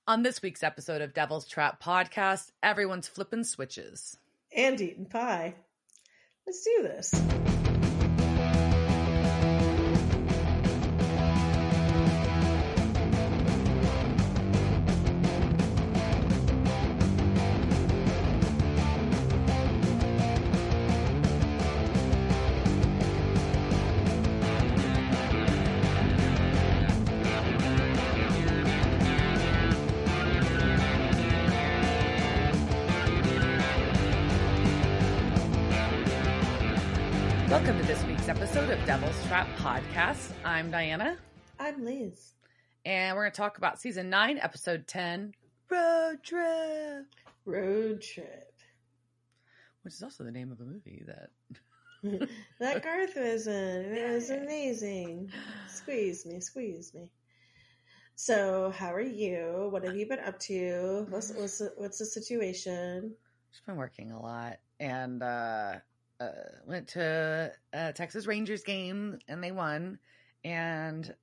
On this week's episode of Devil's Trap Podcast, everyone's flipping switches. And eating pie. Let's do this. Welcome to this week's episode of Devil's Trap Podcast. I'm Diana. I'm Liz. And we're going to talk about Season 9, Episode 10, Road Trip. Road Trip. Which is also the name of a movie that... that Garth was in. It was amazing. Squeeze me. So, how are you? What have you been up to? What's the situation? Just been working a lot. And went to a Texas Rangers game, and they won. And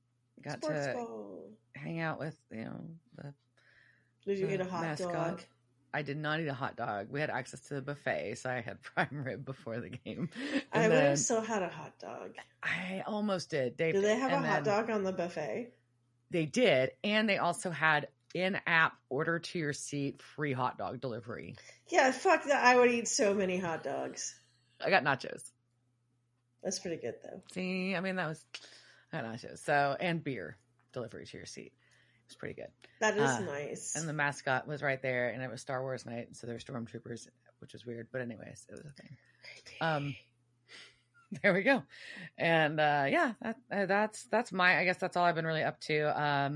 got Sports to ball. hang out with, the Did you eat a hot mascot. dog? I did not eat a hot dog. We had access to the buffet, so I had prime rib before the game. I would have still had a hot dog. I almost did. Did they have a hot dog on the buffet? They did, and they also had in-app order to your seat free hot dog delivery. Yeah, fuck that. I would eat so many hot dogs. I got nachos. That's pretty good, though. See, I mean, I got nachos. So, and beer delivery to your seat. It was pretty good. That is nice. And the mascot was right there, and it was Star Wars night, so there were stormtroopers, which was weird. But anyways, it was a thing. There we go. And yeah, that's my. I guess that's all I've been really up to. I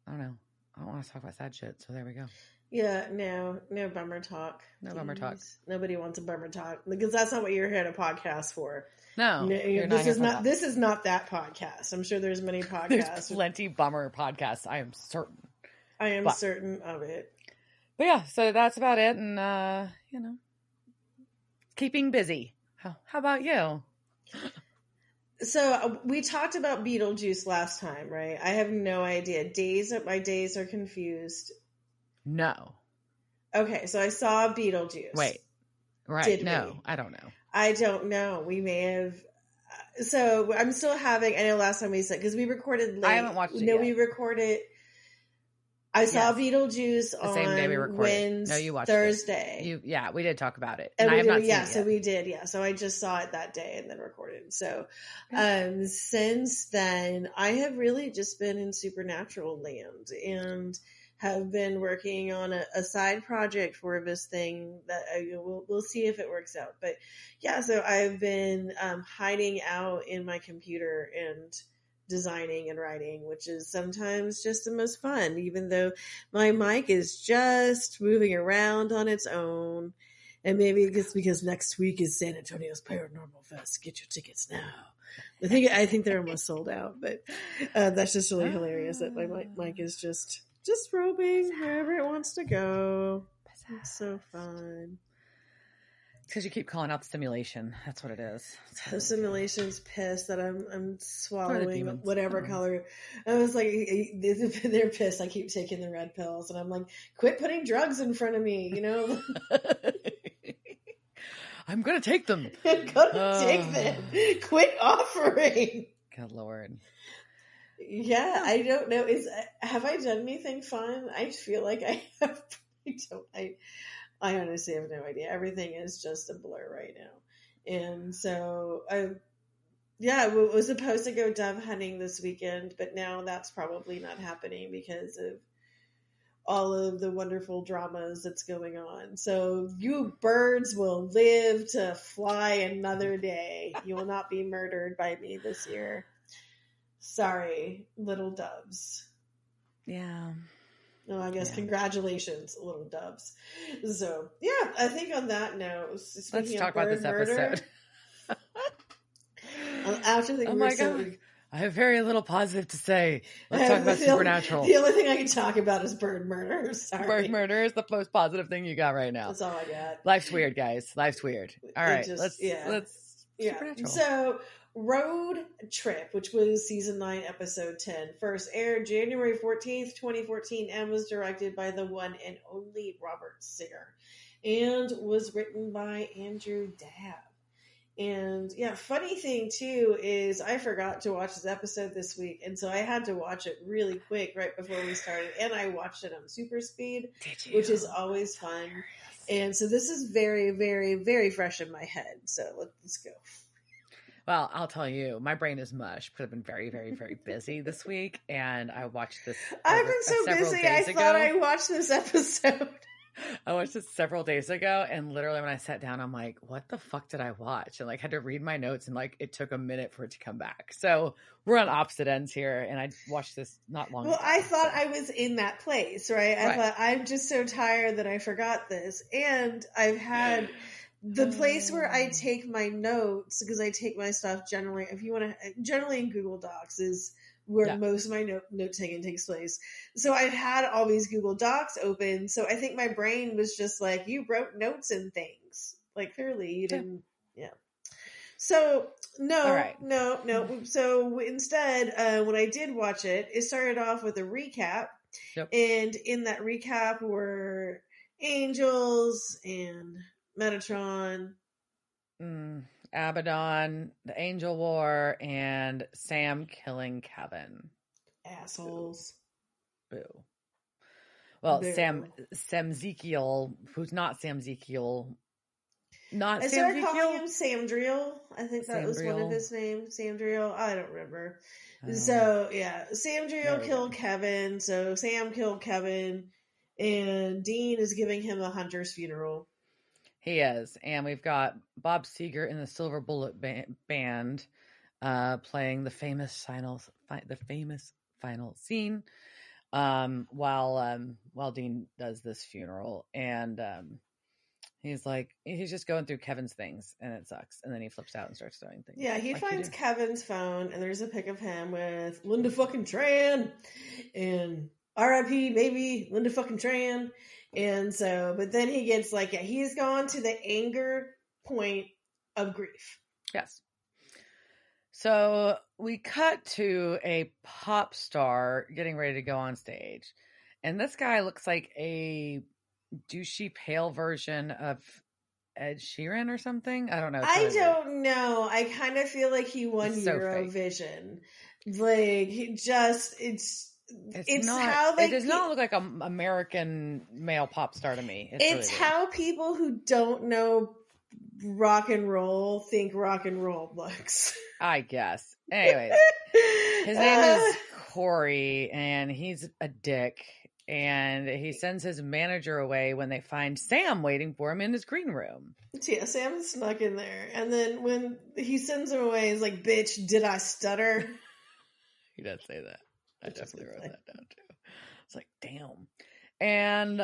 don't know. I don't want to talk about sad shit, so there we go. Yeah, no bummer talk. No bummer talk. Nobody wants a bummer talk because that's not what you're here to podcast for. No, this is not that podcast. I'm sure there's many podcasts. There's plenty bummer podcasts. I am certain. Certain of it. But yeah, so that's about it, and keeping busy. How about you? So we talked about Beetlejuice last time, right? I have no idea. My days are confused. No. Okay, so I saw Beetlejuice. Wait. Right. No, I don't know. I don't know. We may have. So I'm still having. I know last time we said because we recorded late. I haven't watched it yet. We recorded. I saw Beetlejuice the same day we recorded. No, you watched Thursday. Yeah, we did talk about it, and I have not seen it so yet. we did. Yeah, so I just saw it that day and then recorded. So, since then, I have really just been in supernatural land and have been working on a side project for this thing that we'll see if it works out. But yeah, so I've been hiding out in my computer and designing and writing, which is sometimes just the most fun, even though my mic is just moving around on its own. And maybe it's because next week is San Antonio's Paranormal Fest. Get your tickets now. I think they're almost sold out, but that's just really hilarious that my mic is just roving wherever it wants to go. It's so fun. Because you keep calling out the simulation. That's what it is. The simulation's pissed that I'm swallowing whatever color. I was like, they're pissed. I keep taking the red pills, and I'm like, quit putting drugs in front of me, I'm gonna take them. I'm gonna take them. Quit offering. Good Lord. Yeah, I don't know. Have I done anything fun? I feel like I have. I honestly have no idea. Everything is just a blur right now. And so I was supposed to go dove hunting this weekend, but now that's probably not happening because of all of the wonderful dramas that's going on. So you birds will live to fly another day. You will not be murdered by me this year. Sorry, little doves. Yeah. No, I guess congratulations, little doves. So, yeah, I think on that note, let's talk about this episode. After the God. I have very little positive to say. Let's talk about supernatural. The only thing I can talk about is bird murder. Sorry. Bird murder is the most positive thing you got right now. That's all I got. Life's weird, guys. Life's weird. All right, let's supernatural. So Road Trip, which was season 9, episode 10, first aired January 14th, 2014, and was directed by the one and only Robert Singer, and was written by Andrew Dabb. And yeah, funny thing too is I forgot to watch this episode this week, and so I had to watch it really quick right before we started, and I watched it on super speed, which is always fun. And so this is very, very, very fresh in my head. So let's go. Well, I'll tell you, my brain is mush because I've been very, very, very busy this week, and I watched this. I've been so busy. I thought I watched this episode. I watched it several days ago, and literally when I sat down, I'm like, what the fuck did I watch? And like had to read my notes, and like it took a minute for it to come back. So we're on opposite ends here, and I watched this not long ago. I thought I was in that place, right? I thought I'm just so tired that I forgot this. And I've had the place where I take my notes, because I take my stuff generally in Google Docs is where most of my note taking takes place. So I've had all these Google Docs open. So I think my brain was just like, you wrote notes and things. Like, clearly you didn't. Yeah. So no. So instead, when I did watch it, it started off with a recap. Yep. And in that recap were angels and Metatron. Abaddon, the Angel War, and Sam killing Kevin. Assholes. Boo. Well, Boo. Sam Ezekiel, who's not Sam Ezekiel. I started calling him Samdreel. I think that was one of his names. Samdreel. I don't remember. So, yeah. Samdreel killed Kevin. So, Sam killed Kevin. And Dean is giving him a hunter's funeral. He is. And we've got Bob Seger in the Silver Bullet Band playing the famous final scene while Dean does this funeral. And he's just going through Kevin's things, and it sucks. And then he flips out and starts throwing things. Yeah, he finds Kevin's phone, and there's a pic of him with Linda fucking Tran and R.I.P. baby, Linda fucking Tran. And so, but then he gets he's gone to the anger point of grief. Yes. So we cut to a pop star getting ready to go on stage. And this guy looks like a douchey pale version of Ed Sheeran or something. I don't know. I don't know. I kind of feel like he won Eurovision. It does not look like an American male pop star to me. It's really how people who don't know rock and roll think rock and roll looks. I guess. Anyways, his name is Corey, and he's a dick. And he sends his manager away when they find Sam waiting for him in his green room. Yeah, Sam snuck in there. And then when he sends him away, he's like, bitch, did I stutter? He does say that. I definitely wrote that down too. It's like, damn. And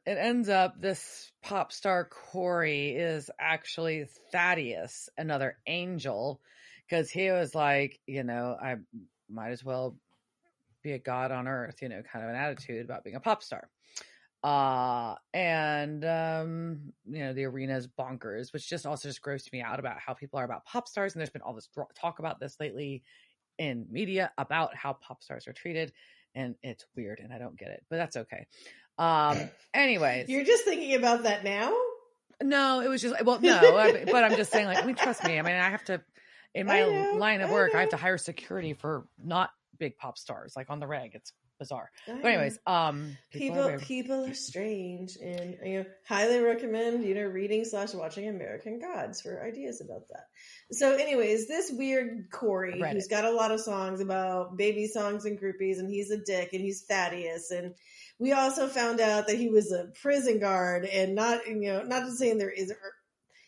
it ends up this pop star Corey is actually Thaddeus, another angel, because he was like, I might as well be a god on earth, kind of an attitude about being a pop star. The arena's bonkers, which just grossed me out about how people are about pop stars. And there's been all this talk about this lately in media about how pop stars are treated, and it's weird and I don't get it, but that's okay. Anyways, you're just thinking about that now? No, it was just, but I'm just saying, trust me. I mean, I have to, in my line of work, I have to hire security for not big pop stars, on the reg. It's bizarre. But anyways, people are strange, and highly recommend reading / watching American Gods for ideas about that. So anyways, this weird Corey who's got a lot of songs about baby songs and groupies, and he's a dick, and he's Thaddeus, and we also found out that he was a prison guard, and not to say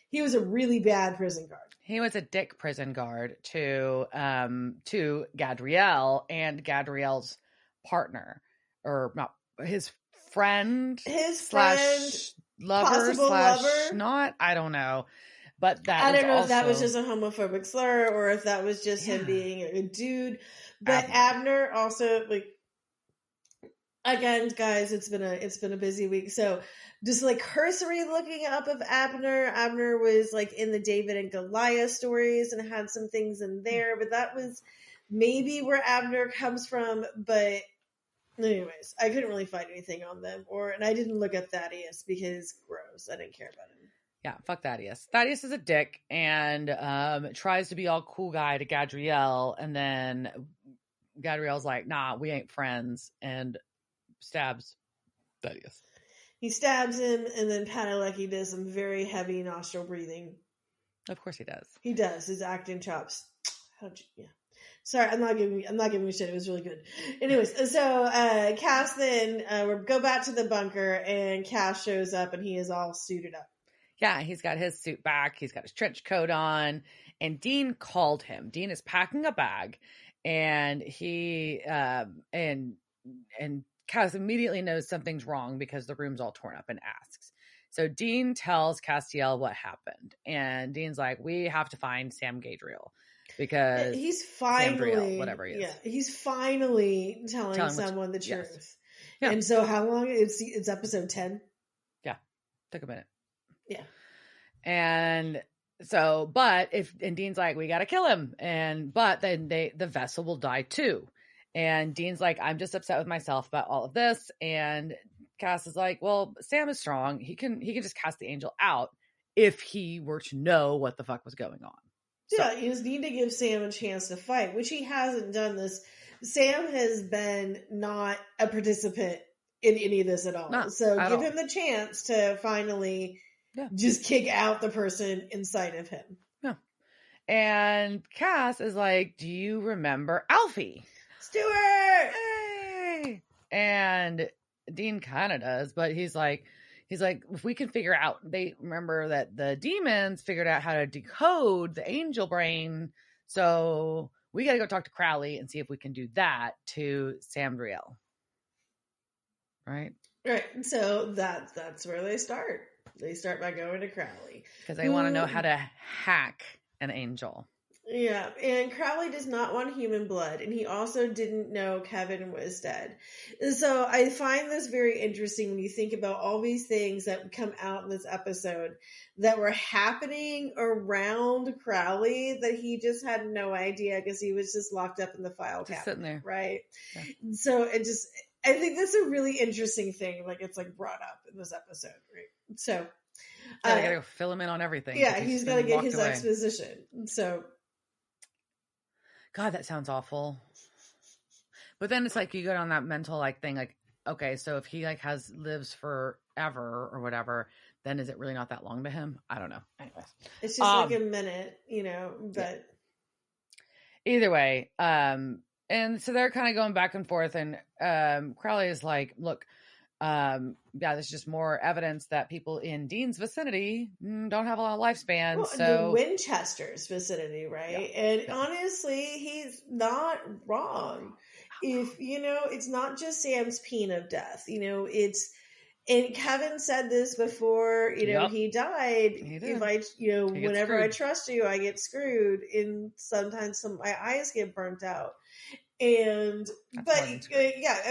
he was a really bad prison guard. He was a dick prison guard to Gadreel and Gadriel's partner, or not his friend, lover / not, I don't know, but I don't know if that was just a homophobic slur or if that was just him being a dude. But Abner also Again, guys, it's been a busy week. So just like cursory looking up of Abner. Abner was like in the David and Goliath stories and had some things in there, but that was maybe where Abner comes from. But anyways, I couldn't really find anything on them, and I didn't look at Thaddeus because gross. I didn't care about him. Yeah, fuck Thaddeus. Thaddeus is a dick and tries to be all cool guy to Gadreel, and then Gadriel's like, nah, we ain't friends, and stabs Thaddeus. He stabs him, and then Padalecki does some very heavy nostril breathing. Of course he does. He does. His acting chops. Yeah. Sorry, I'm not giving you shit. It was really good. Anyways, so Cass then we go back to the bunker, and Cass shows up, and he is all suited up. Yeah, he's got his suit back. He's got his trench coat on, and Dean called him. Dean is packing a bag, and he and Cass immediately knows something's wrong because the room's all torn up and asks. So Dean tells Castiel what happened, and Dean's like, "We have to find Sam Gadreel because he's finally Samdriel, whatever he is. Yeah, he's finally telling someone the truth." Yes. Yeah. And so, how long? It's episode 10. Yeah, took a minute. Yeah. And so, and Dean's like, we got to kill him. But then the vessel will die too. And Dean's like, I'm just upset with myself about all of this. And Cass is like, well, Sam is strong. He can just cast the angel out if he were to know what the fuck was going on. Yeah, you just need to give Sam a chance to fight, which he hasn't done this. Sam has been not a participant in any of this at all. So give him the chance to finally just kick out the person inside of him. Yeah. And Cass is like, do you remember Alfie? Stuart! Hey! And Dean kind of does, but he's like, if we can figure out, they remember that the demons figured out how to decode the angel brain. So we got to go talk to Crowley and see if we can do that to Samdriel. Right? Right. So that's where they start. They start by going to Crowley. Because they want to know how to hack an angel. Yeah, and Crowley does not want human blood, and he also didn't know Kevin was dead. And so I find this very interesting when you think about all these things that come out in this episode that were happening around Crowley that he just had no idea because he was just locked up in the file cabinet, sitting there, right? Yeah. So I think that's a really interesting thing. Like it's like brought up in this episode, right? So I gotta go fill him in on everything. Yeah, he's got to get his exposition. So. God, that sounds awful. But then it's like you go down that mental like thing, like, okay, so if he like lives forever or whatever, then is it really not that long to him? I don't know. Anyways. It's just like a minute, but either way, and so they're kind of going back and forth, and Crowley is like, look, there's just more evidence that people in Dean's vicinity don't have a lot of lifespan. Well, so the Winchester's vicinity, right? Yeah. And honestly, he's not wrong. If it's not just Sam's pain of death. And Kevin said this before. He died. If I, whenever I trust you, I get screwed, and sometimes my eyes get burnt out. And I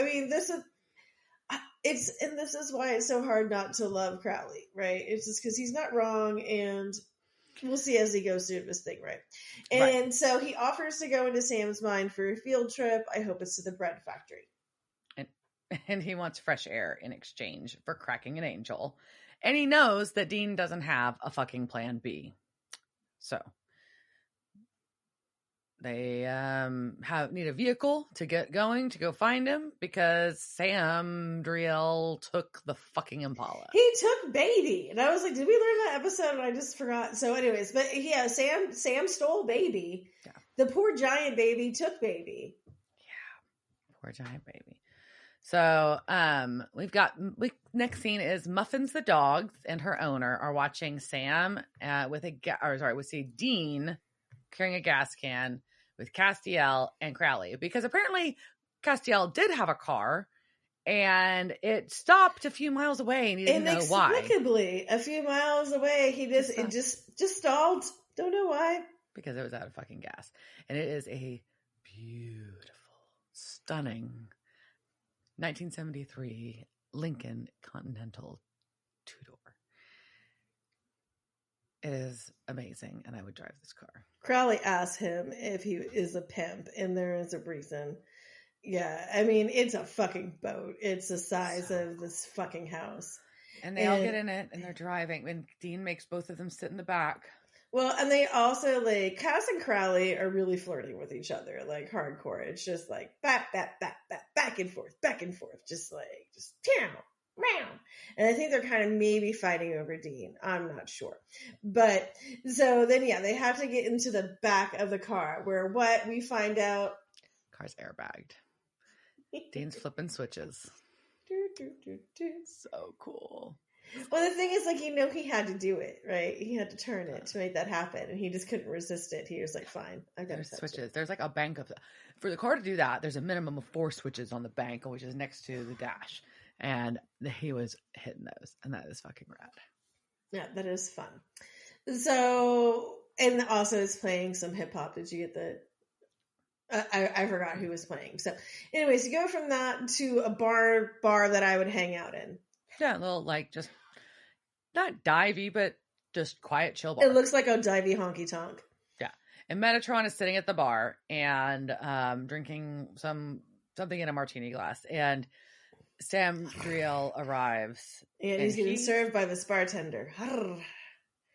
mean, this is why it's so hard not to love Crowley, right? It's just because he's not wrong, and we'll see as he goes through this thing, right? And so he offers to go into Sam's mind for a field trip. I hope it's to the bread factory. And he wants fresh air in exchange for cracking an angel. And he knows that Dean doesn't have a fucking plan B. So they need a vehicle to get going to go find him because Samdriel took the fucking Impala. He took Baby, and I was like, "Did we learn that episode?" And I just forgot. So, anyways, but yeah, Sam stole Baby. Yeah. The poor giant baby took Baby. Yeah, poor giant baby. So, next scene is Muffins the dog and her owner are watching Sam we see Dean carrying a gas can with Castiel and Crowley, because apparently Castiel did have a car and it stopped a few miles away and he didn't know why. Inexplicably, a few miles away, it just stalled. Don't know why. Because it was out of fucking gas. And it is a beautiful, stunning 1973 Lincoln Continental 2-door. It is amazing, and I would drive this car. Crowley asked him if he is a pimp, and there is a reason. Yeah, I mean, it's a fucking boat. It's the size of this fucking house. And they all get in it, and they're driving, and Dean makes both of them sit in the back. Well, and they also, like, Cass and Crowley are really flirting with each other, like, hardcore. It's just like, back and forth, just meow, meow. And I think they're kind of maybe fighting over Dean. I'm not sure. But, so then, yeah, they have to get into the back of the car, where what we find out... Car's airbagged. Dean's flipping switches. So cool. Well, the thing is, like, he had to do it, right? He had to turn it to make that happen, and he just couldn't resist it. He was like, fine, I gotta touch switches. it. There's like a bank of... For the car to do that, there's a minimum of 4 switches on the bank, which is next to the dash. And he was hitting those, and that is fucking rad. Yeah, that is fun. So, and also it's playing some hip-hop. Did you get the... I forgot who was playing. So, anyways, you go from that to a bar that I would hang out in. Yeah, a little, like, just not divey, but just quiet, chill bar. It looks like a divey honky tonk. Yeah. And Metatron is sitting at the bar and drinking something in a martini glass. And Sam Gadreel arrives. And he's getting served by this bartender.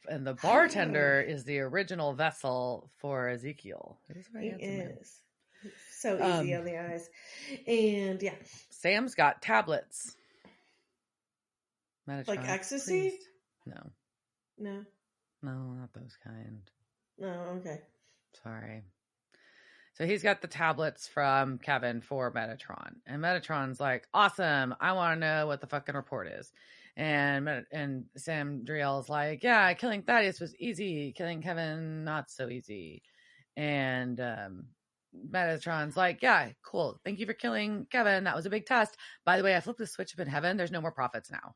And the bartender is the original vessel for Ezekiel. He is. So easy on the eyes. And yeah. Sam's got tablets. Metatron, like ecstasy? priest. No. No. No, not those kind. No, okay. Sorry. So he's got the tablets from Kevin for Metatron. And Metatron's like, awesome. I want to know what the fucking report is. And Sam Gadreel's like, yeah, killing Thaddeus was easy. Killing Kevin, not so easy. And Metatron's like, yeah, cool. Thank you for killing Kevin. That was a big test. By the way, I flipped the switch up in heaven. There's no more prophets now.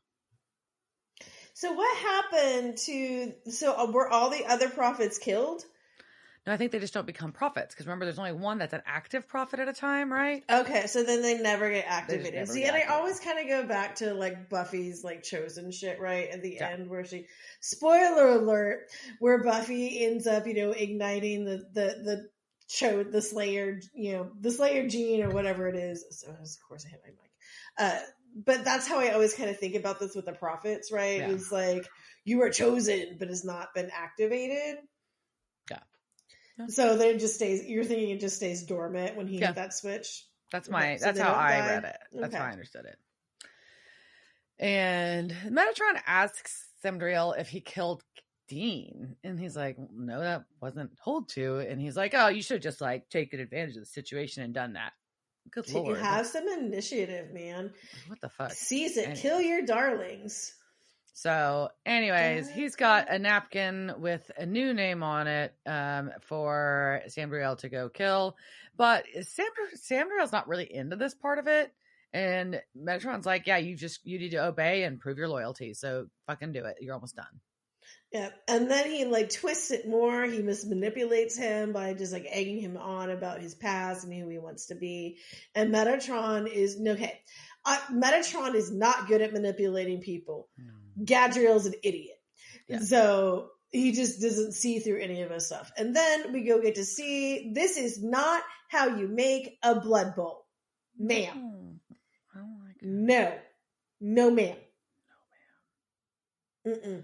So what happened to... So were all the other prophets killed? No, I think they just don't become prophets. Because remember, there's only one that's an active prophet at a time, right? Okay, so then they never get activated. Never See, get and I activated. always kind of go back to, like, Buffy's, like, chosen shit, right? At the end where she... Spoiler alert! Where Buffy ends up, igniting the Slayer, the Slayer gene or whatever it is. So, of course, I hit my mic. But that's how I always kind of think about this with the prophets, right? Yeah. It's like, you are chosen, but has not been activated. Yeah. So then it just stays, you're thinking it just stays dormant when he hit that switch? That's Okay, so that's they how don't I die? read it. That's Okay. how I understood it. And Metatron asks Sam Gadreel if he killed Dean. And he's like, no, that wasn't told to. And he's like, oh, you should have just, like, taken advantage of the situation and done that. Good You Lord. have some initiative, man. What the fuck? Seize it. Anyway. Kill your darlings. So, anyways, he's got a napkin with a new name on it for Sam Gadreel to go kill. But Sam Gadreel's not really into this part of it. And Metatron's like, yeah, you need to obey and prove your loyalty. So fucking do it. You're almost done. Yeah, and then he like twists it more. He manipulates him by just like egging him on about his past and who he wants to be. And Metatron is Metatron is not good at manipulating people. Gadriel's an idiot, so he just doesn't see through any of his stuff. And then we get to see this is not how you make a blood bowl, ma'am. I don't like it. No, ma'am. Mm-mm.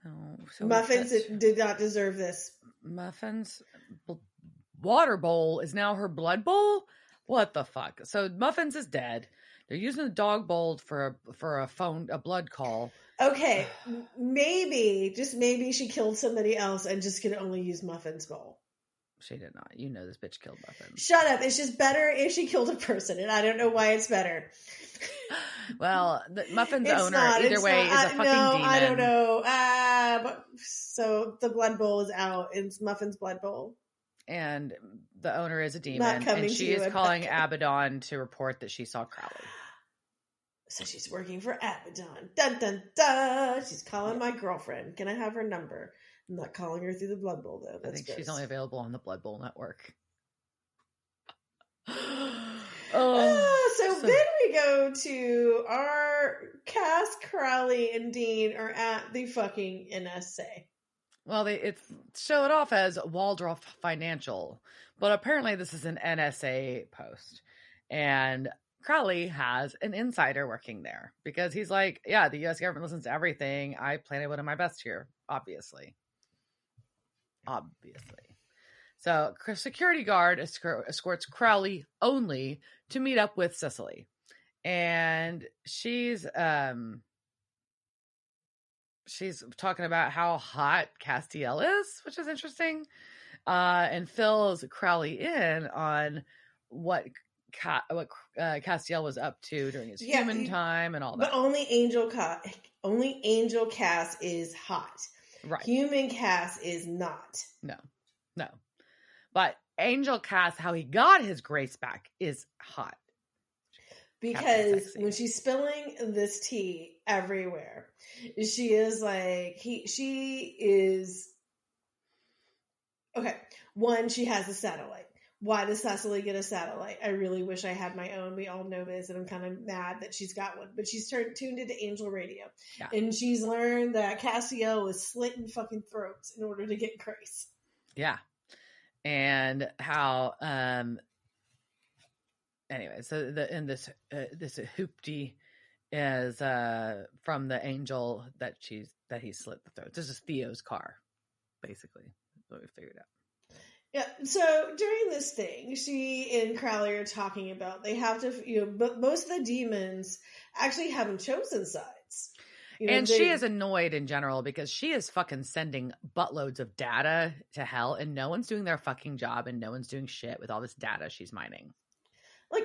Oh, so Muffins did not deserve this. Muffin's water bowl is now her blood bowl? What the fuck? So Muffins is dead. They're using the dog bowl for a blood call. Okay, maybe, just maybe she killed somebody else and just can only use Muffin's bowl. She did not. You know this bitch killed Muffins. Shut up. It's just better if she killed a person, and I don't know why it's better. Well, the Muffin's It's owner, not, either it's way, not, is a fucking no, demon. I don't know. So the blood bowl is out. It's Muffin's blood bowl. And the owner is a demon. Not coming And to she you is in calling Becca. Abaddon to report that she saw Crowley. So she's working for Abaddon. Dun, dun, dun. She's calling my girlfriend. Can I have her number? I'm not calling her through the blood bowl, though. I think gross. she's only available on the Blood Bowl network. So then we go go to our Cass, Crowley, and Dean are at the fucking NSA. Well, they show it off as Waldorf Financial, but apparently this is an NSA post. And Crowley has an insider working there because he's like, yeah, the U.S. government listens to everything. I plan to put in my best here, obviously. So, security guard escorts Crowley only to meet up with Cicely. And she's talking about how hot Castiel is, which is interesting, and fills Crowley in on what Castiel was up to during his human time and all that. But only Angel Cass is hot. Right. Human Cass is not. No. But Angel Cass, how he got his grace back is hot. Because when she's spilling this tea everywhere, she is like, okay. One, she has a satellite. Why does Cecily get a satellite? I really wish I had my own. We all know this, and I'm kind of mad that she's got one. But she's tuned into Angel Radio, and she's learned that Castiel is slitting fucking throats in order to get grace. Yeah, and how anyway, so this hoopty is from the angel that he slit the throat. This is Theo's car, basically. That's what we figured out. Yeah, so during this thing, she and Crowley are talking about they have to, but most of the demons actually haven't chosen sides. And she is annoyed in general because she is fucking sending buttloads of data to hell, and no one's doing their fucking job, and no one's doing shit with all this data she's mining.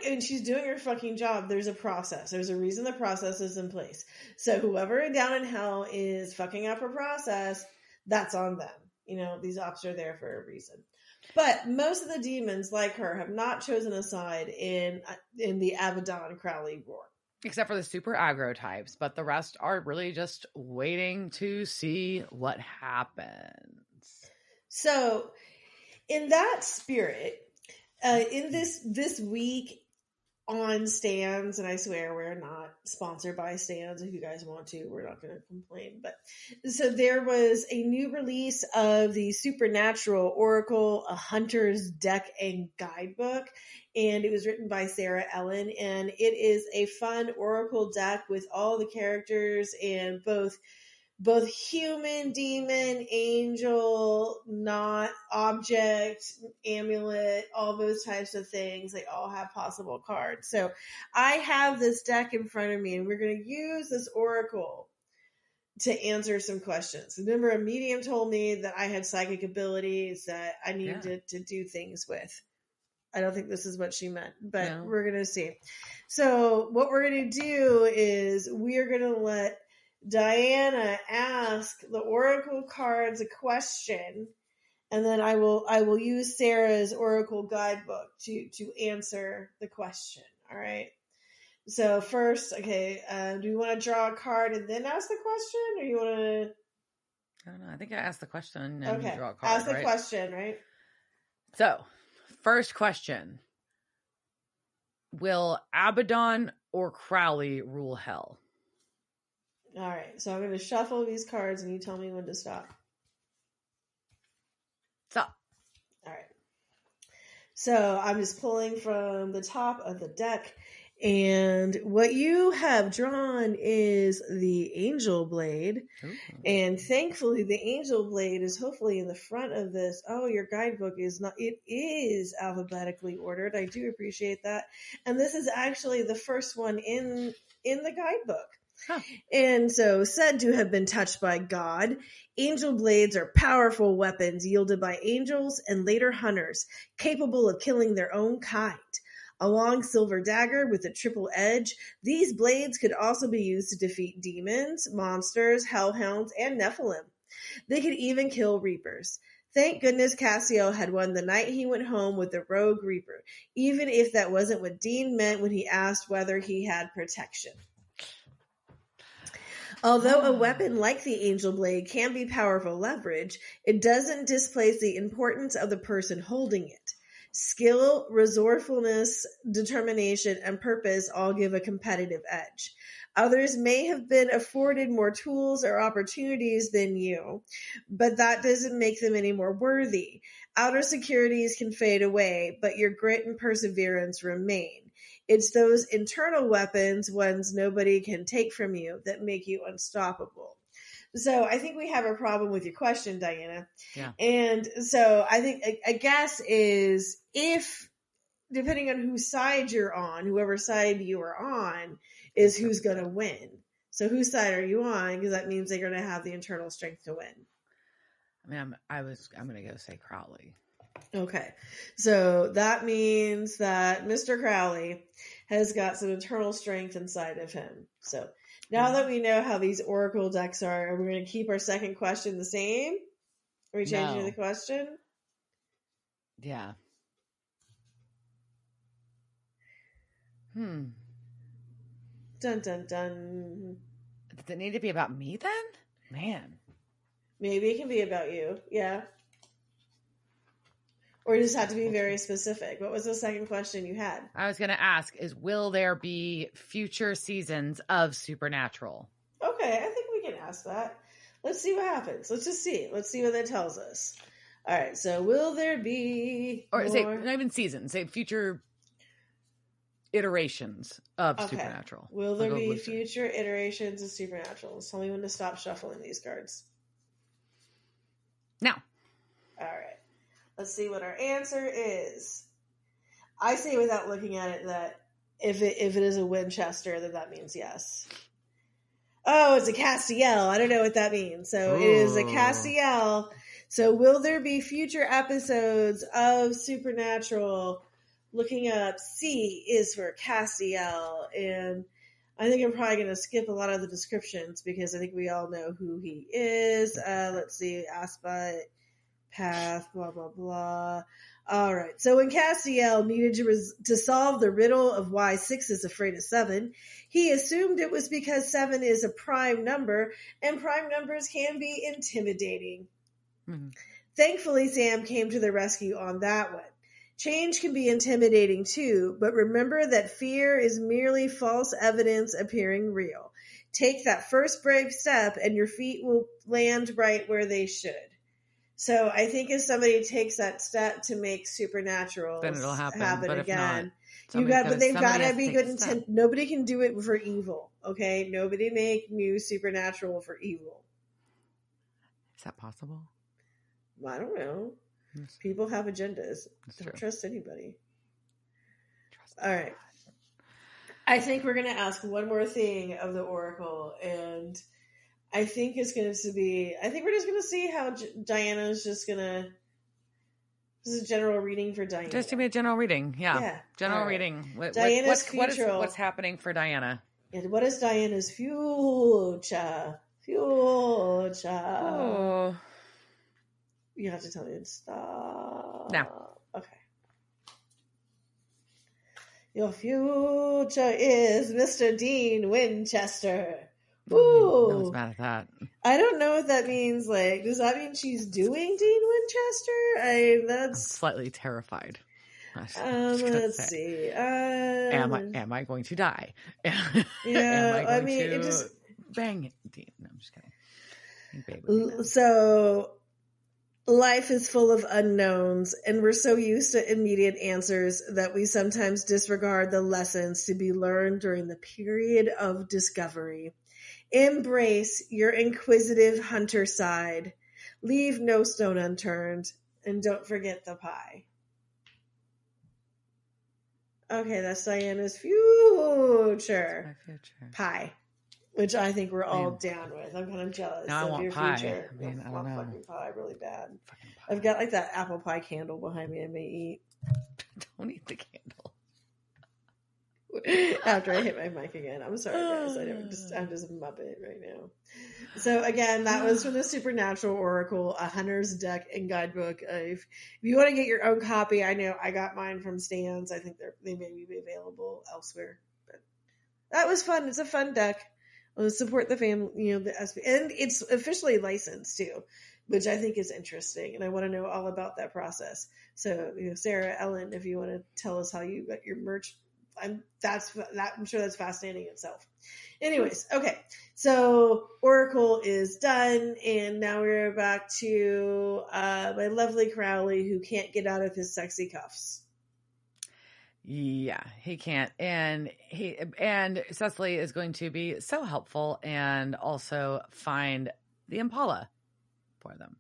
And she's doing her fucking job. There's a process. There's a reason the process is in place. So whoever down in hell is fucking up her process, that's on them. These ops are there for a reason. But most of the demons, like her, have not chosen a side in the Abaddon Crowley war. Except for the super aggro types, but the rest are really just waiting to see what happens. So, in that spirit, in this week on Stands, and I swear we're not sponsored by Stands. If you guys want to, we're not going to complain. But so there was a new release of the Supernatural Oracle, a Hunter's Deck and Guidebook, and it was written by Sarah Ellen, and it is a fun Oracle deck with all the characters and both human, demon, angel, not object, amulet, all those types of things. They all have possible cards. So I have this deck in front of me, and we're going to use this oracle to answer some questions. Remember, a medium told me that I had psychic abilities that I needed to do things with. I don't think this is what she meant, but we're going to see. So what we're going to do is we are going to let Diana ask the oracle cards a question, and then I will use Sarah's oracle guidebook to answer the question. All right. So first, okay, do you want to draw a card and then ask the question, or you want to? I don't know. I think I asked the question and then draw a card. Ask the question, right? So, first question: will Abaddon or Crowley rule hell? All right, so I'm going to shuffle these cards, and you tell me when to stop. Stop. All right. So I'm just pulling from the top of the deck, and what you have drawn is the Angel Blade. Ooh. And thankfully, the Angel Blade is hopefully in the front of this. Oh, your guidebook is not. It is alphabetically ordered. I do appreciate that. And this is actually the first one in the guidebook. Huh. And so, said to have been touched by God, angel blades are powerful weapons yielded by angels and later hunters, capable of killing their own kind. A long silver dagger with a triple edge, these blades could also be used to defeat demons, monsters, hellhounds, and Nephilim. They could even kill reapers. Thank goodness Castiel had one the night he went home with the rogue reaper, even if that wasn't what Dean meant when he asked whether he had protection. Although a weapon like the Angel Blade can be powerful leverage, it doesn't displace the importance of the person holding it. Skill, resourcefulness, determination, and purpose all give a competitive edge. Others may have been afforded more tools or opportunities than you, but that doesn't make them any more worthy. Outer securities can fade away, but your grit and perseverance remain. It's those internal weapons, ones nobody can take from you, that make you unstoppable. So I think we have a problem with your question, Diana. Yeah. And so I think a guess is, if, depending on whose side you're on, whoever side you are on, is who's going to win. So whose side are you on? Because that means they're going to have the internal strength to win. I mean, I'm going to go say Crowley. Okay. So that means that Mr. Crowley has got some internal strength inside of him. So now that we know how these oracle decks are we going to keep our second question the same? Are we changing the question? Yeah. Dun, dun, dun. Does it need to be about me then? Man. Maybe it can be about you. Yeah. Or you just have to be very specific. What was the second question you had? I was going to ask will there be future seasons of Supernatural? Okay, I think we can ask that. Let's see what happens. Let's just see. Let's see what that tells us. All right, so will there be Or more? say, not even seasons, say future iterations of Supernatural. Will there be future iterations of Supernatural? Tell me when to stop shuffling these cards. Now. All right. Let's see what our answer is. I say, without looking at it, that if it is a Winchester, then that means yes. Oh, it's a Castiel. I don't know what that means. So It is a Castiel. So will there be future episodes of Supernatural? Looking up, C is for Castiel. And I think I'm probably going to skip a lot of the descriptions because I think we all know who he is. Let's see. Aspect, path, blah, blah, blah. All right. So when Castiel needed to solve the riddle of why 6 is afraid of 7, he assumed it was because 7 is a prime number, and prime numbers can be intimidating. Mm-hmm. Thankfully, Sam came to the rescue on that one. Change can be intimidating too, but remember that fear is merely false evidence appearing real. Take that first brave step and your feet will land right where they should. So I think if somebody takes that step to make Supernatural then it'll happen but again, but they've got to be good intent. Nobody can do it for evil. Okay, nobody make new Supernatural for evil. Is that possible? I don't know. People have agendas. Don't trust anybody. All right. I think we're going to ask one more thing of the Oracle, and I think it's going to be, I think we're just going to see how Diana's just going to, this is a general reading for Diana. Just to be a general reading. Yeah. General reading. Diana's future. What's happening for Diana? And what is Diana's future? Oh. You have to tell me to stop. No. Okay. Your future is Mr. Dean Winchester. Ooh. No one's mad at that. I don't know what that means. Like, does that mean she's doing Dean Winchester? I'm slightly terrified. Let's see. Am I going to die? Yeah, am I going to bang Dean? No, I'm just kidding. So, life is full of unknowns, and we're so used to immediate answers that we sometimes disregard the lessons to be learned during the period of discovery. Embrace your inquisitive hunter side. Leave no stone unturned, and don't forget the pie. Okay, that's Diana's future. My future. Pie. Which I think we're all down with. I'm kind of jealous of your pie. future. I mean, I don't know. Fucking pie really bad. I've got like that apple pie candle behind me I may eat. Don't eat the candle. After I hit my mic again. I'm sorry, guys. I'm just a muppet right now. So again, that was from the Supernatural Oracle, a hunter's deck and guidebook. If you want to get your own copy, I know I got mine from Stan's. I think they may be available elsewhere. But that was fun. It's a fun deck. Support the family, and it's officially licensed too. which I think is interesting. And I want to know all about that process. So, Sarah, Ellen, if you want to tell us how you got your merch, I'm sure that's fascinating itself. Anyways, okay. So Oracle is done. And now we're back to my lovely Crowley, who can't get out of his sexy cuffs. Yeah, he can't. And Cecily is going to be so helpful and also find the Impala for them.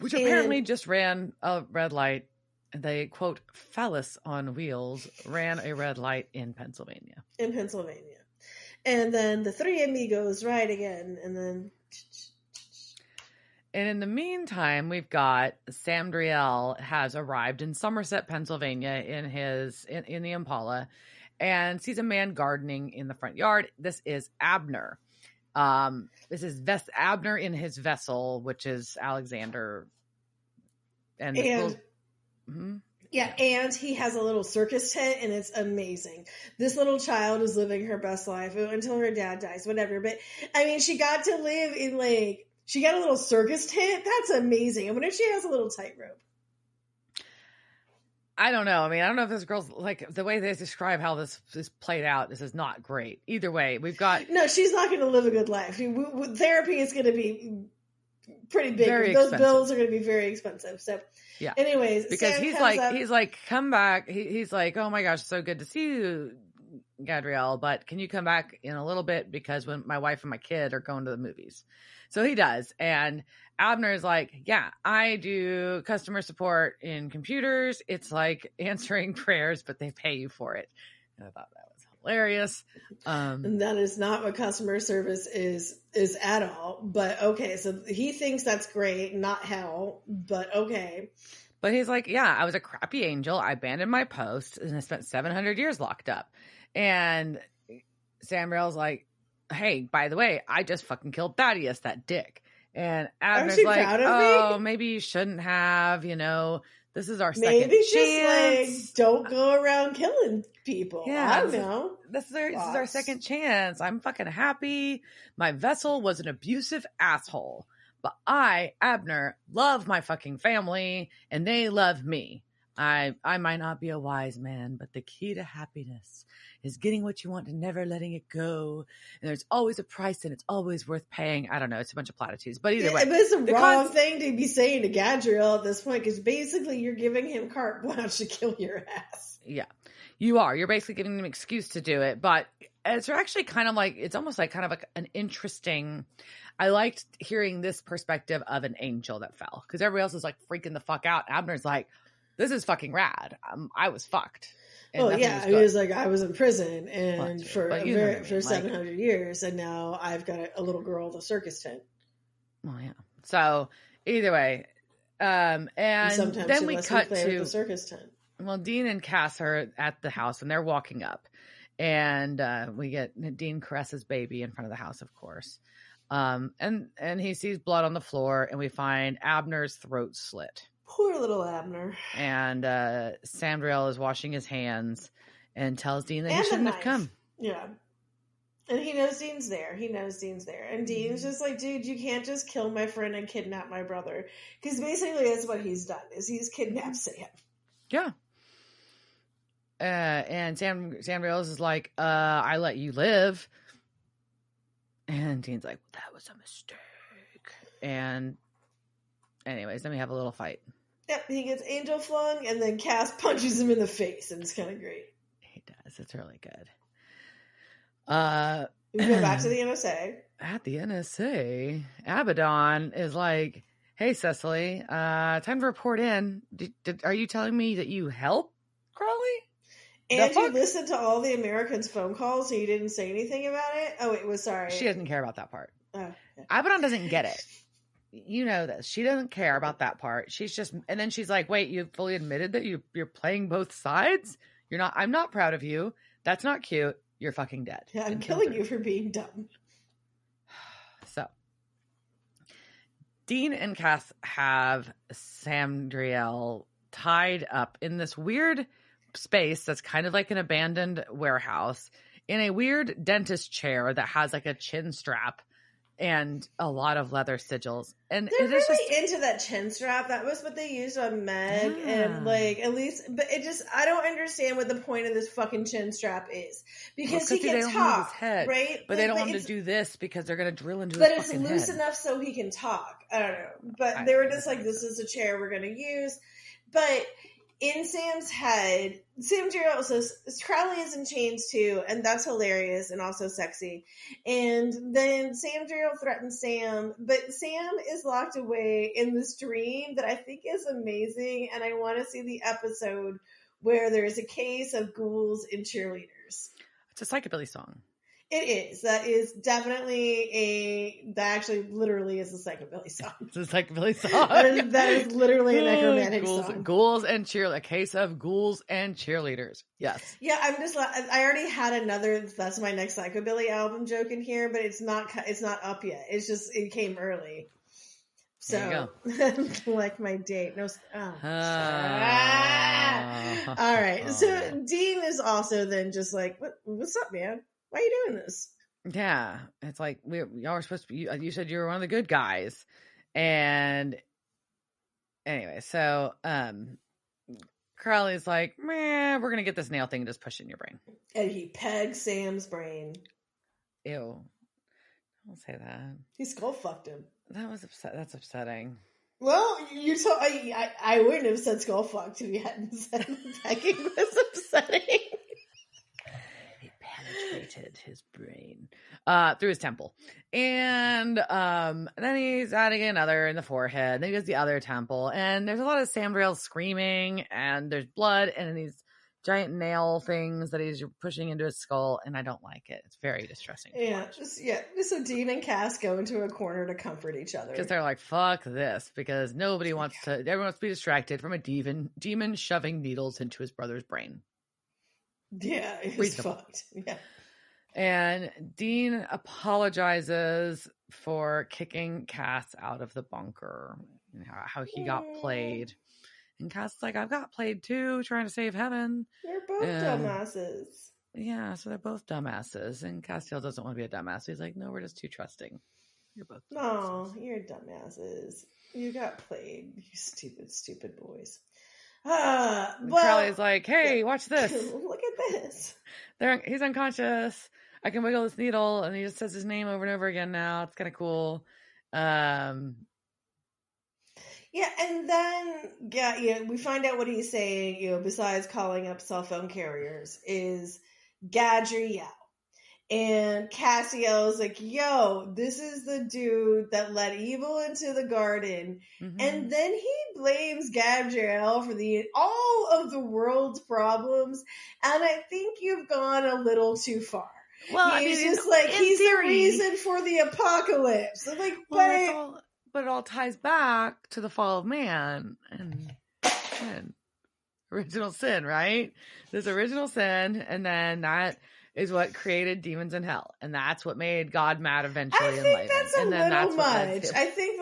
Which apparently just ran a red light. They, quote, phallus on wheels, ran a red light in Pennsylvania. And then the three amigos ride again. And in the meantime, we've got Sam Driel has arrived in Somerset, Pennsylvania in the Impala and sees a man gardening in the front yard. This is Abner. This is Abner in his vessel, which is Alexander. And he has a little circus tent, and it's amazing. This little child is living her best life until her dad dies, whatever. But I mean, she got to live in she got a little circus tent. That's amazing. I wonder if she has a little tightrope. I don't know. I mean, I don't know if this girl's the way they describe how this is played out. This is not great. Either way, we've got she's not going to live a good life. Therapy is going to be pretty big. Very Those expensive. Bills are going to be very expensive. So, yeah. Anyways, because he's like, come back. He's like, oh my gosh, so good to see you, Gadreel. But can you come back in a little bit because when my wife and my kid are going to the movies. So he does. And Abner is like, yeah, I do customer support in computers. It's like answering prayers, but they pay you for it. And I thought that was hilarious. And that is not what customer service is at all. But okay, so he thinks that's great, not hell, but okay. But he's like, yeah, I was a crappy angel. I abandoned my post and I spent 700 years locked up. And Samuel's like, hey, by the way, I just fucking killed Thaddeus, that dick. And Abner's like, maybe you shouldn't have, this is our second chance. Just don't go around killing people. Yeah, I don't know. This is our second chance. I'm fucking happy. My vessel was an abusive asshole. But I, Abner, love my fucking family and they love me. I might not be a wise man, but the key to happiness is getting what you want and never letting it go. And there's always a price and it's always worth paying. I don't know. It's a bunch of platitudes. But either way. But it's the wrong thing to be saying to Gadreel at this point because basically you're giving him carte blanche to kill your ass. Yeah, you are. You're basically giving him an excuse to do it. But it's actually kind of it's almost like kind of like an interesting... I liked hearing this perspective of an angel that fell because everybody else is like freaking the fuck out. Abner's like, this is fucking rad. I was fucked. Well, yeah, he was like, I was in prison and for 700 years, and now I've got a little girl with a circus tent. Well, yeah. So either way, and then we cut to the circus tent. Well, Dean and Cass are at the house and they're walking up, and we get Dean caresses baby in front of the house, of course, and he sees blood on the floor, and we find Abner's throat slit. Poor little Abner. And Sam Driel is washing his hands and tells Dean that he shouldn't have come. Yeah. And he knows Dean's there. And Dean's just like, dude, you can't just kill my friend and kidnap my brother. Because basically that's what he's done, is he's kidnapped Sam. Yeah. And Sam Driel is like, I let you live. And Dean's like, that was a mistake. And anyways, then we have a little fight. Yep, he gets angel flung, and then Cass punches him in the face, and it's kind of great. He does. It's really good. We go back to the NSA. At the NSA, Abaddon is like, hey, Cecily, time to report in. Are you telling me that you helped Crowley? And you listened to all the Americans' phone calls, so you didn't say anything about it? Oh, it was sorry. She doesn't care about that part. Oh, okay. Abaddon doesn't get it. You know this. She doesn't care about that part. She's just, and then she's like, wait, you fully admitted that you're playing both sides? I'm not proud of you. That's not cute. You're fucking dead. Yeah, I'm killing you for being dumb. So, Dean and Cass have Sam Driel tied up in this weird space that's kind of like an abandoned warehouse in a weird dentist chair that has like a chin strap. and a lot of leather sigils. And they're it is really just into that chin strap. That was what they used on Meg, and yeah. like at least, but it just I don't understand what the point of this fucking chin strap is because he they can don't move his talk, head, right? but Like, they don't want him to do this because they're going to drill into but his it's fucking loose head. enough so he can talk. I don't know, but I they know, were it just doesn't like, make "This sense. is a chair we're going to use," but. In Sam's head, Sam Jarrell says Crowley is in chains too, and that's hilarious and also sexy. And then Sam Jarrell threatens Sam, but Sam is locked away in this dream that I think is amazing, and I want to see the episode where there's a case of ghouls and cheerleaders. It's a psychobilly song. It is. That is definitely that actually literally is a psychobilly song. It's a psychobilly song. that is literally a necromantic song. Ghouls and cheerleaders. A case of ghouls and cheerleaders. Yes. Yeah, I already had another. That's my next psychobilly album joke in here, but it's not up yet. It's just it came early. So like my date. No. All right. So Dean is also then just like, what's up, man? Why are you doing this? Yeah, it's like y'all were supposed to be. You said you were one of the good guys, and anyway, so Crowley's like, man, we're gonna get this nail thing and just push it in your brain. And he pegs Sam's brain. Ew! Don't say that. He skull fucked him. That was That's upsetting. Well, you told I wouldn't have said skull fucked if you hadn't said pegging was upsetting. Penetrated his brain through his temple, and then he's adding another in the forehead. Then he goes to the other temple, and there's a lot of Sam Jarrell screaming, and there's blood and these giant nail things that he's pushing into his skull, and I don't like it. It's very distressing. So Dean and Cass go into a corner to comfort each other because they're like, "Fuck this!" Because nobody wants to. Everyone wants to be distracted from a demon shoving needles into his brother's brain. Yeah, it's fucked. Yeah. And Dean apologizes for kicking Cass out of the bunker and how he got played. And Cass is like, I've got played too, trying to save heaven. They're both dumbasses. Yeah, so they're both dumbasses. And Castiel doesn't want to be a dumbass. He's like, no, we're just too trusting. You're both dumbasses. No, you're dumbasses. You got played, you stupid, stupid boys. Crowley's like, hey, watch this. Look at this. He's unconscious. I can wiggle this needle, and he just says his name over and over again now. It's kind of cool. Yeah, and then we find out what he's saying, besides calling up cell phone carriers, is Gadreel. And Castiel's like, yo, this is the dude that let evil into the garden. Mm-hmm. And then he blames Gadreel for all of the world's problems. And I think you've gone a little too far. Well, he's just like, he's theory, the reason for the apocalypse. I'm like, but it all ties back to the fall of man and original sin, right? This original sin, and then that is what created demons in hell, and that's what made God mad eventually. I think that's a little much. I think,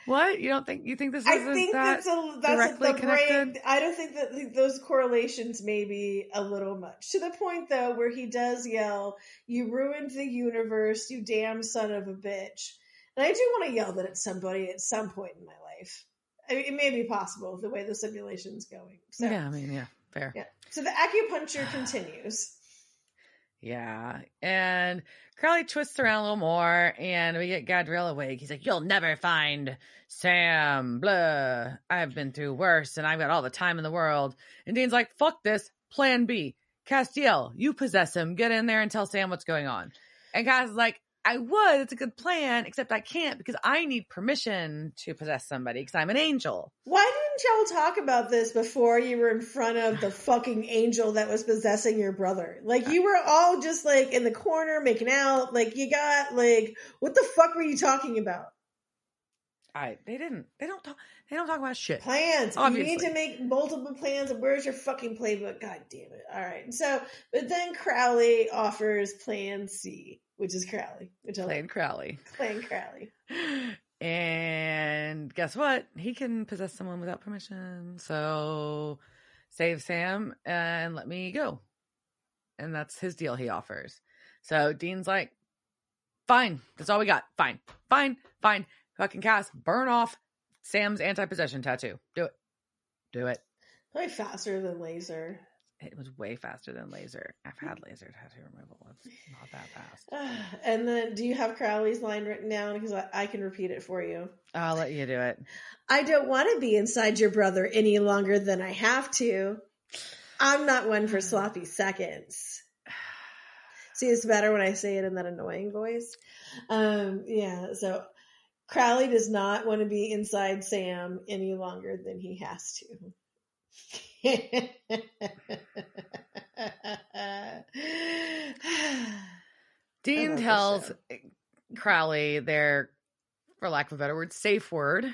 what you don't think? You think this is that's directly connected? I don't think that those correlations may be a little much, to the point though where he does yell, "You ruined the universe, you damn son of a bitch!" And I do want to yell that at somebody at some point in my life. I mean, it may be possible the way the simulation's going. So, yeah, fair. Yeah. So the acupuncture continues. Yeah. And Crowley twists around a little more, and we get Gadreel awake. He's like, you'll never find Sam, blah. I've been through worse, and I've got all the time in the world. And Dean's like, fuck this, plan B. Castiel, you possess him. Get in there and tell Sam what's going on. And Cass is like, I would. It's a good plan, except I can't because I need permission to possess somebody because I'm an angel. Why didn't y'all talk about this before you were in front of the fucking angel that was possessing your brother? Like, you were all just, like, in the corner making out. Like, you got, like, what the fuck were you talking about? They don't talk about shit. Plans. Obviously. You need to make multiple plans, and where's your fucking playbook? God damn it. All right. So, but then Crowley offers plan C, which is Crowley. Playing Crowley. And guess what? He can possess someone without permission. So save Sam and let me go. And that's his deal he offers. So Dean's like, Fine. That's all we got. Fine. Fucking cast. Burn off Sam's anti-possession tattoo. Do it. Probably faster than laser. It was way faster than laser. I've had laser tattoo removal. It's not that fast. And then, do you have Crowley's line written down? Because I can repeat it for you. I'll let you do it. I don't want to be inside your brother any longer than I have to. I'm not one for sloppy seconds. See, it's better when I say it in that annoying voice. So Crowley does not want to be inside Sam any longer than he has to. Dean tells Crowley their, for lack of a better word, safe word,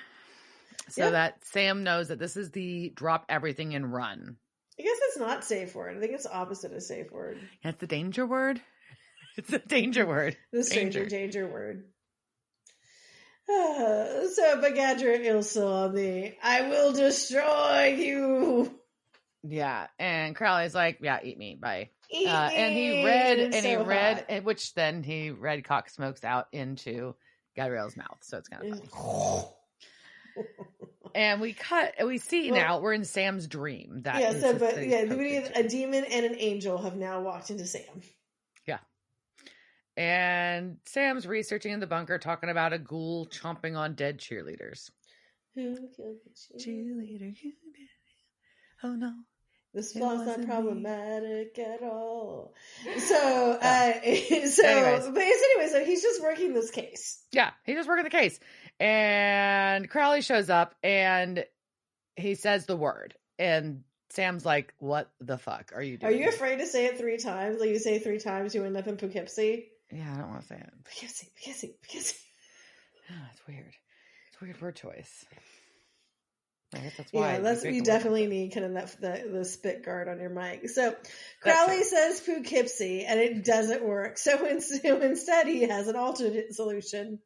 so that Sam knows that this is the drop everything and run. I guess it's not safe word. I think it's opposite of safe word. It's the danger word. It's the danger word. The stranger danger word. But Gadreel saw me. I will destroy you. Yeah, and Crowley's like, "Yeah, eat me, bye." Eat me. And he read, which then he read cock smokes out into Gadreel's mouth. So it's kind of funny. And we see now we're in Sam's dream. A demon and an angel have now walked into Sam. Yeah. And Sam's researching in the bunker, talking about a ghoul chomping on dead cheerleaders. Who killed the cheerleader? Who did it? Oh no. This flaw's not problematic at all. So he's just working this case. Yeah, he's just working the case. And Crowley shows up and he says the word. And Sam's like, what the fuck are you doing? Are you afraid to say it 3 times? Like you say 3 times, you end up in Poughkeepsie? Yeah, I don't want to say it. Poughkeepsie. Oh, it's weird. It's a weird word choice. I guess that's why. Yeah, you definitely need kind of the spit guard on your mic. So Crowley says Poughkeepsie, and it doesn't work. So instead, he has an alternate solution.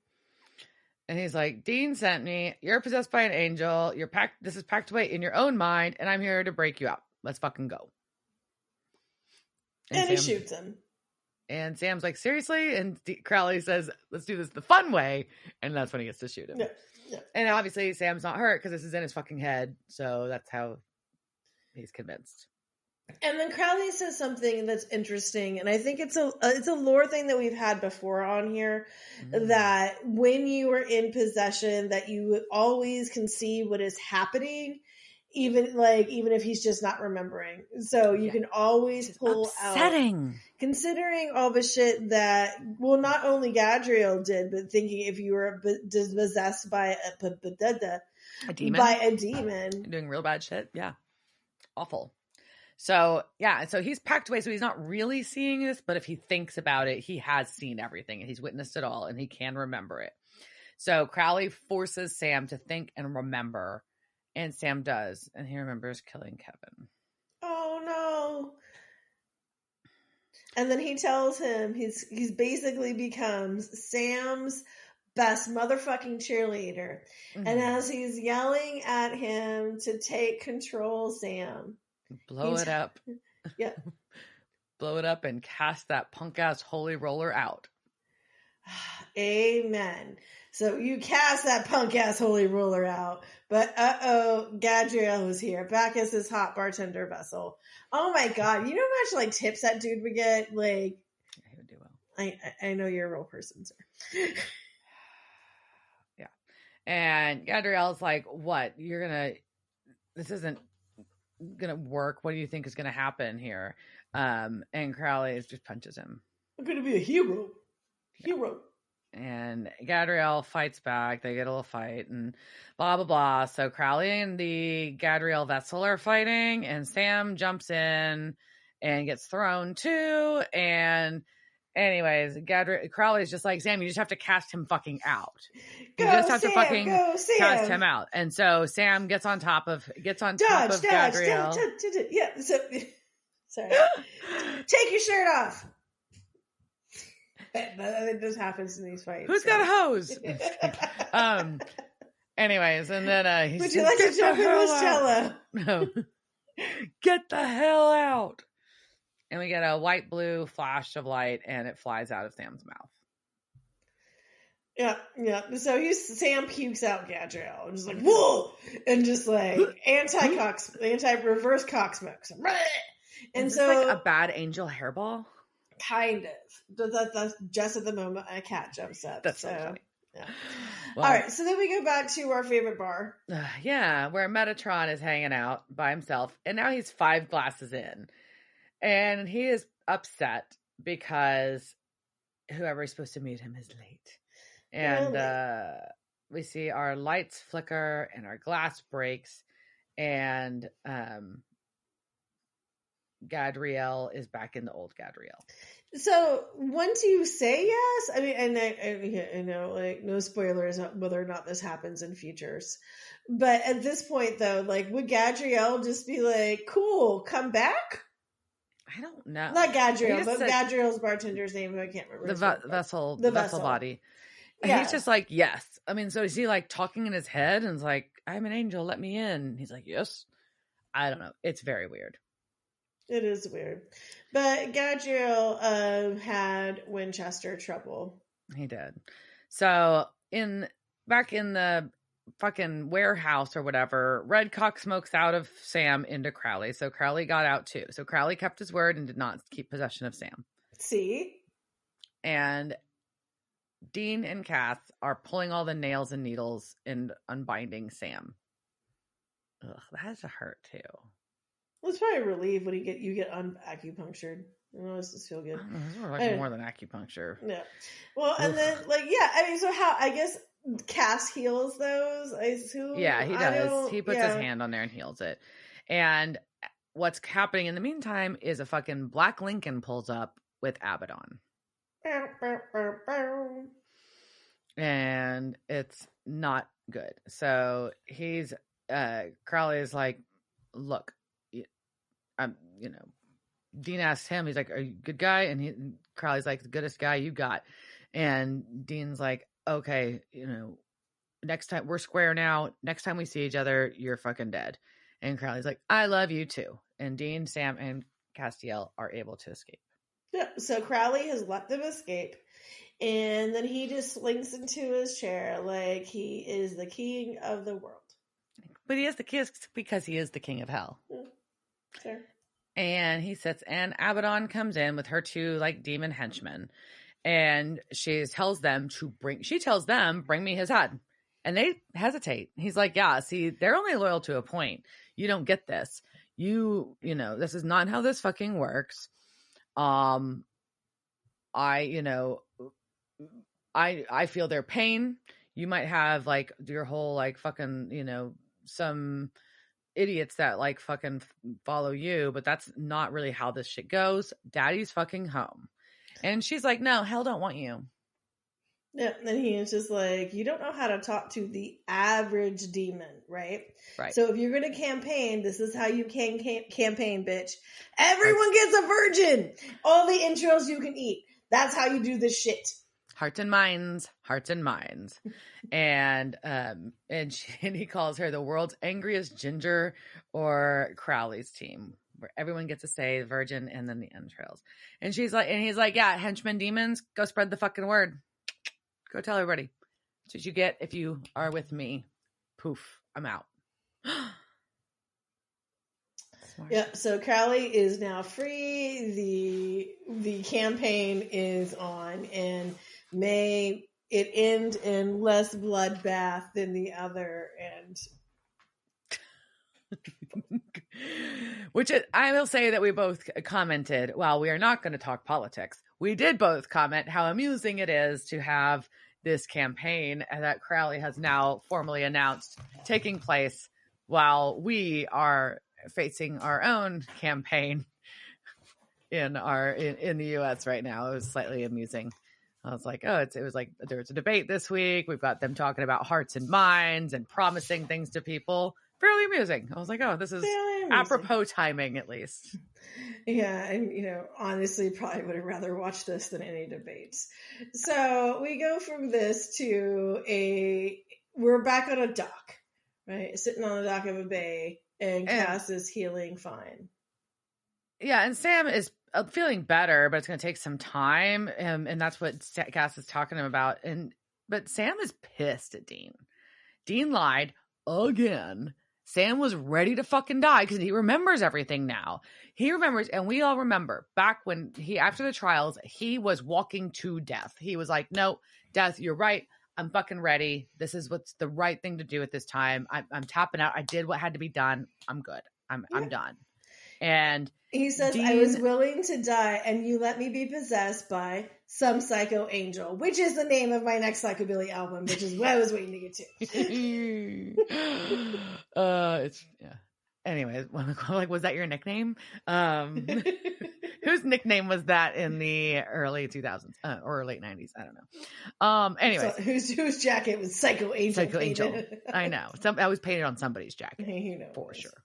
And he's like, Dean sent me. You're possessed by an angel. This is packed away in your own mind, and I'm here to break you out. Let's fucking go. And he shoots him. And Sam's like, seriously? And Crowley says, let's do this the fun way. And that's when he gets to shoot him. Yeah. And obviously Sam's not hurt because this is in his fucking head. So that's how he's convinced. And then Crowley says something that's interesting. And I think it's a lore thing that we've had before on here. That when you are in possession, that you always can see what is happening. Even if he's just not remembering. So you can always pull upsetting. Out. Considering all the shit that, well, not only Gadreel did, but thinking if you were possessed by a demon. Doing real bad shit. Yeah. Awful. So, yeah. So he's packed away. So he's not really seeing this, but if he thinks about it, he has seen everything and he's witnessed it all and he can remember it. So Crowley forces Sam to think and remember. And Sam does, and he remembers killing Kevin. Oh no! And then he tells him he's basically becomes Sam's best motherfucking cheerleader. Mm-hmm. And as he's yelling at him to take control, Sam, blow it up. Yeah, blow it up and cast that punk ass holy roller out. Amen. So you cast that punk ass holy roller out, but Gadreel was here, back as his hot bartender vessel. Oh my god, you know how much tips that dude would get? Like, he would do well. I know you're a real person, sir. Yeah, and Gadriel's like, "What? This isn't gonna work. What do you think is gonna happen here?" And Crowley just punches him. I'm gonna be a hero. Hero. And Gadreel fights back. They get a little fight and blah, blah, blah. So Crowley and the Gadreel vessel are fighting and Sam jumps in and gets thrown too. And anyways, Crowley's just like, Sam, you just have to cast him fucking out. You just have to fucking cast him out. And so Sam gets on top of Gadreel. Yeah. So, sorry. Take your shirt off. That just happens in these fights. Who's got a hose? Anyways, and then he's would you like to jump in with Stella? No. Get the hell out. And we get a white blue flash of light and it flies out of Sam's mouth. Yeah, yeah. So Sam pukes out Gadreel and just like, whoa! And just like anti-reverse cock smokes. And Is this like a so, bad angel hairball? kind of. That's just at the moment a cat jumps up. That's So, really funny. yeah. Well, All right. So then we go back to our favorite bar. yeah, where Metatron is hanging out by himself. And now he's 5 glasses in. And he is upset because whoever is supposed to meet him is late. And we see our lights flicker and our glass breaks. And Gadreel is back in the old Gadreel. So once you say yes, I mean, and I know, like, no spoilers on whether or not this happens in futures, but at this point, though, like, would Gadriel just be like, "Cool, come back"? I don't know. Not Gadriel, but said, Gadriel's bartender's name, who I can't remember. The vessel body. Yeah. He's just like, yes. I mean, so is he like talking in his head and is like, I'm an angel, let me in? He's like, yes. I don't know. It's very weird. It is weird. But Gadriel had Winchester trouble. He did. So back in the fucking warehouse or whatever, Red Cock smokes out of Sam into Crowley. So Crowley got out too. So Crowley kept his word and did not keep possession of Sam. See? And Dean and Cass are pulling all the nails and needles and unbinding Sam. Ugh, that has to hurt too. Well, it's probably a relief when you get acupunctured. Does this feel good? It's like more than acupuncture. Yeah. Well, and then I mean, so how? I guess Cass heals those. I assume. Yeah, he does. He puts his hand on there and heals it. And what's happening in the meantime is a fucking black Lincoln pulls up with Abaddon. And it's not good. So Crowley is like, look, Dean asks him, he's like, are you a good guy? And Crowley's like, the goodest guy you got. And Dean's like, okay, next time we're square now. Next time we see each other, you're fucking dead. And Crowley's like, I love you too. And Dean, Sam, and Castiel are able to escape. Yeah. So Crowley has let them escape. And then he just slinks into his chair like he is the king of the world. But he is the king because he is the king of hell. Sure. And he sits, and Abaddon comes in with her 2 like demon henchmen, and she tells them, bring me his head. And they hesitate. He's like, yeah, see, they're only loyal to a point. You don't get this. This is not how this fucking works. I feel their pain. You might have like your whole like fucking, some idiots that like fucking follow you, but that's not really how this shit goes. Daddy's fucking home. And she's like, no, hell don't want you. Yeah, and he is just like, you don't know how to talk to the average demon, right? Right. So if you're going to campaign, this is how you can campaign, bitch. Everyone gets a virgin. All the intros you can eat. That's how you do this shit. Hearts and minds. And he calls her the world's angriest ginger, or Crowley's team, where everyone gets to say virgin and then the entrails. And he's like, yeah, henchmen, demons, go spread the fucking word. Go tell everybody. That's what you get if you are with me. Poof, I'm out. Yeah, so Crowley is now free. The campaign is on, and may it end in less bloodbath than the other end. Which I will say that we both commented, while we are not going to talk politics, we did both comment how amusing it is to have this campaign that Crowley has now formally announced taking place while we are facing our own campaign in the US right now. It was slightly amusing. I was like, it was like there was a debate this week. We've got them talking about hearts and minds and promising things to people. Fairly amusing. I was like, this is apropos timing, at least. Yeah, and honestly, probably would have rather watched this than any debates. So we go from this to we're back on a dock, right? Sitting on the dock of a bay, and Cass is healing fine. Yeah, and Sam is feeling better, but it's going to take some time, and that's what Cass is talking about. And But Sam is pissed at Dean. Dean lied again. Sam was ready to fucking die because he remembers everything now. He remembers, and we all remember back when after the trials, he was walking to death. He was like, no, Death, you're right. I'm fucking ready. This is what's the right thing to do at this time. I'm tapping out. I did what had to be done. I'm good. I'm done. And he says, I was willing to die and you let me be possessed by some psycho angel, which is the name of my next psychobilly album, which is what I was waiting to get to. Anyways, like, was that your nickname? Whose nickname was that in the early 2000s or late 90s? I don't know. Anyways, so whose jacket was Psycho Angel? Psycho Angel. I know. I was painted on somebody's jacket for sure.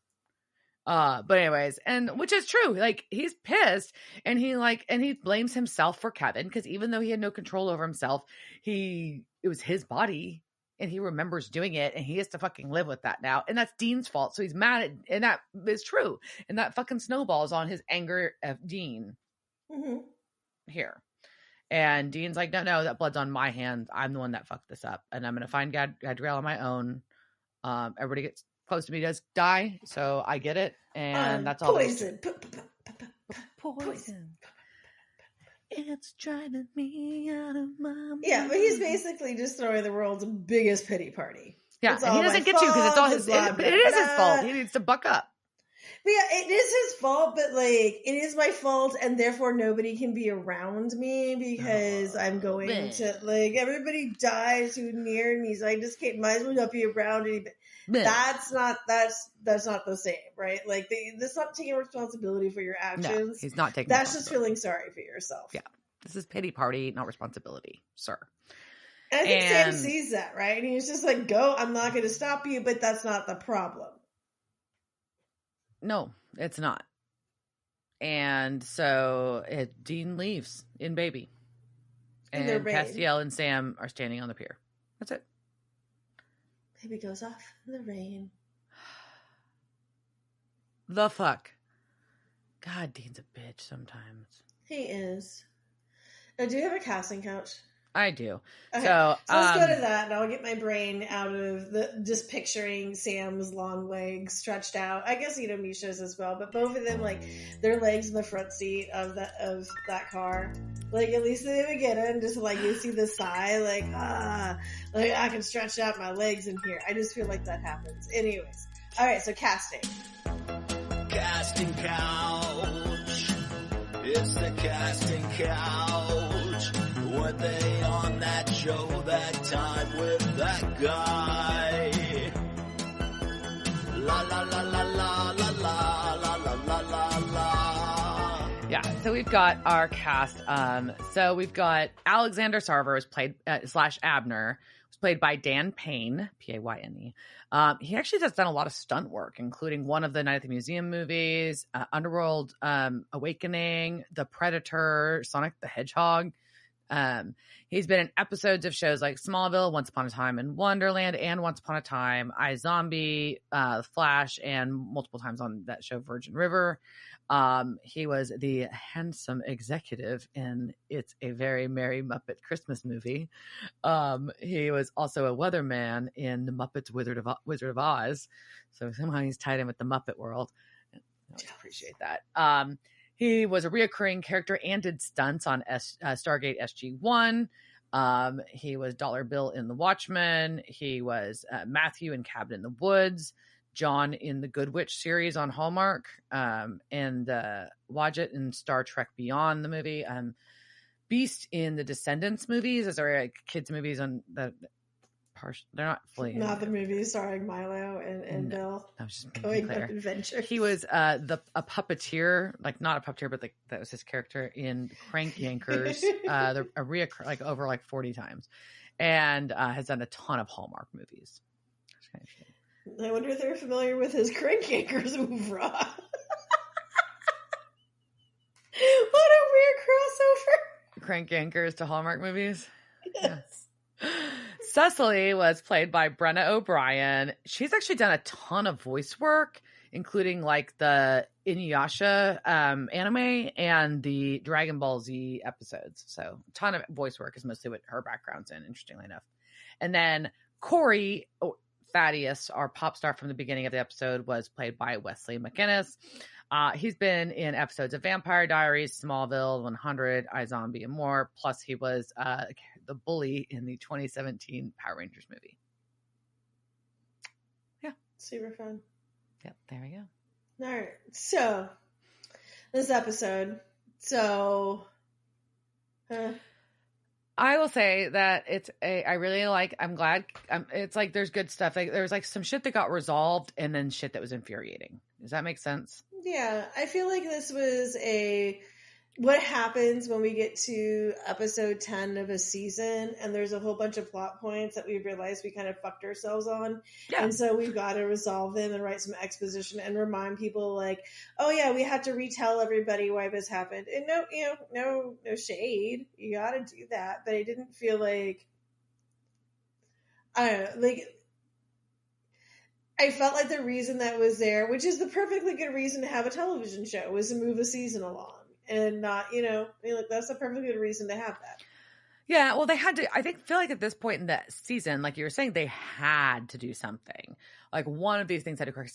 But anyways, and which is true. Like, he's pissed, and he blames himself for Kevin because even though he had no control over himself, it was his body. And he remembers doing it, and he has to fucking live with that now. And that's Dean's fault. So he's mad and that is true. And that fucking snowballs on his anger of Dean here. And Dean's like, no, that blood's on my hands. I'm the one that fucked this up. And I'm going to find Gadreel on my own. Everybody gets close to me does die. So I get it. And that's all. Poison. Poison. It's driving me out of my mind. Yeah, but he's basically just throwing the world's biggest pity party. Yeah, and he doesn't get you because it's all his fault. But it is his fault. He needs to buck up. But yeah, it is his fault, but like, it is my fault, and therefore nobody can be around me because I'm going to, like, everybody dies who near me, so I just might as well not be around anybody. That's not the same, right? Like, that's not taking responsibility for your actions. No, he's not taking That's just feeling sorry for yourself. Yeah. This is pity party, not responsibility, sir. And I think Sam sees that, right? And he's just like, go, I'm not going to stop you, but that's not the problem. No, it's not. And so Dean leaves in Baby. And Castiel and Sam are standing on the pier. That's it. Baby goes off in the rain. The fuck? God, Dean's a bitch sometimes. He is. Do you have a casting couch? I do. Okay. So let's go to that, and I'll get my brain out of just picturing Sam's long legs stretched out. I guess Misha's as well, but both of them, like, their legs in the front seat of that car. Like, at least in the beginning, just like you see the sigh, like I can stretch out my legs in here. I just feel like that happens. Anyways, all right. So casting couch. It's the casting couch. Were they on that show that time with that guy? La la la la la la la la la la la. Yeah, so we've got our cast. So we've got Alexander Sarver was played / Abner was played by Dan Payne, Payne. He actually has done a lot of stunt work, including one of the Night at the Museum movies, Underworld Awakening, The Predator, Sonic the Hedgehog. He's been in episodes of shows like Smallville, Once Upon a Time in Wonderland, and Once Upon a Time, iZombie, Flash, and multiple times on that show Virgin River. He was the handsome executive in It's a Very Merry Muppet Christmas Movie. He was also a weatherman in The Muppets Wizard of Oz. So somehow he's tied in with the Muppet world. I always appreciate that. He was a reoccurring character and did stunts on Stargate SG-1. He was Dollar Bill in The Watchmen. He was Matthew in Cabin in the Woods. John in the Good Witch series on Hallmark. And Wadjet in Star Trek Beyond the movie. Beast in the Descendants movies. Those are like kids movies on the... They're not fully not the movie starring Milo and Bill I was just going on adventures. He was a puppeteer, like not a puppeteer, but that was his character in Crank Yankers, like over like 40 times, and has done a ton of Hallmark movies. I wonder if they're familiar with his Crank Yankers oeuvre. What a weird crossover! Crank Yankers to Hallmark movies. Yes. Cecily was played by Brenna O'Brien. She's actually done a ton of voice work including like the Inuyasha anime and the Dragon Ball Z episodes. So a ton of voice work is mostly what her background's in, interestingly enough. And then Corey Thaddeus, our pop star from the beginning of the episode, was played by Wesley McGinnis. He's been in episodes of Vampire Diaries, Smallville, 100, iZombie, and more. Plus, he was the bully in the 2017 Power Rangers movie. Yeah. Super fun. Yep, there we go. All right. So, this episode. So, I will say that I really like, I'm glad, it's like there's good stuff. Like there was like some shit that got resolved and then shit that was infuriating. Does that make sense? Yeah, I feel like this was what happens when we get to episode 10 of a season and there's a whole bunch of plot points that we realized we kind of fucked ourselves on. Yeah. And so we've got to resolve them and write some exposition and remind people like, oh yeah, we had to retell everybody why this happened. And no shade. You got to do that. But I didn't feel like, I don't know, like, I felt like the reason that was there, which is the perfectly good reason to have a television show, was to move a season along. And not, that's a perfectly good reason to have that. Yeah, well, they had to, feel like at this point in the season, like you were saying, they had to do something. Like one of these things had to occur.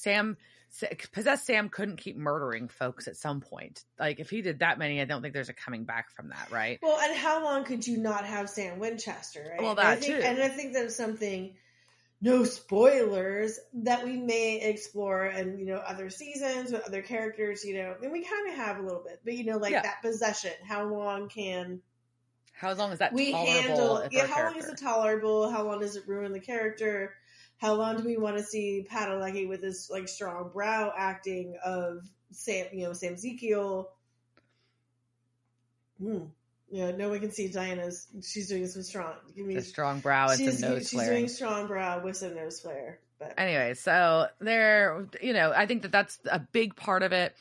Possessed Sam couldn't keep murdering folks at some point. Like if he did that many, I don't think there's a coming back from that, right? Well, and how long could you not have Sam Winchester, right? Well, that too. And I think that's something, no spoilers, that we may explore in, other seasons with other characters, and we kind of have a little bit, but that possession, how long is that we tolerable? How long is it tolerable? How long does it ruin the character? How long do we want to see Padalecki with this like strong brow acting of Sam, Sam Ezekiel? No one can see Diana's. She's doing some strong. A strong brow and some nose flare. She's doing strong brow with some nose flare. But anyway, so there, I think that's a big part of it.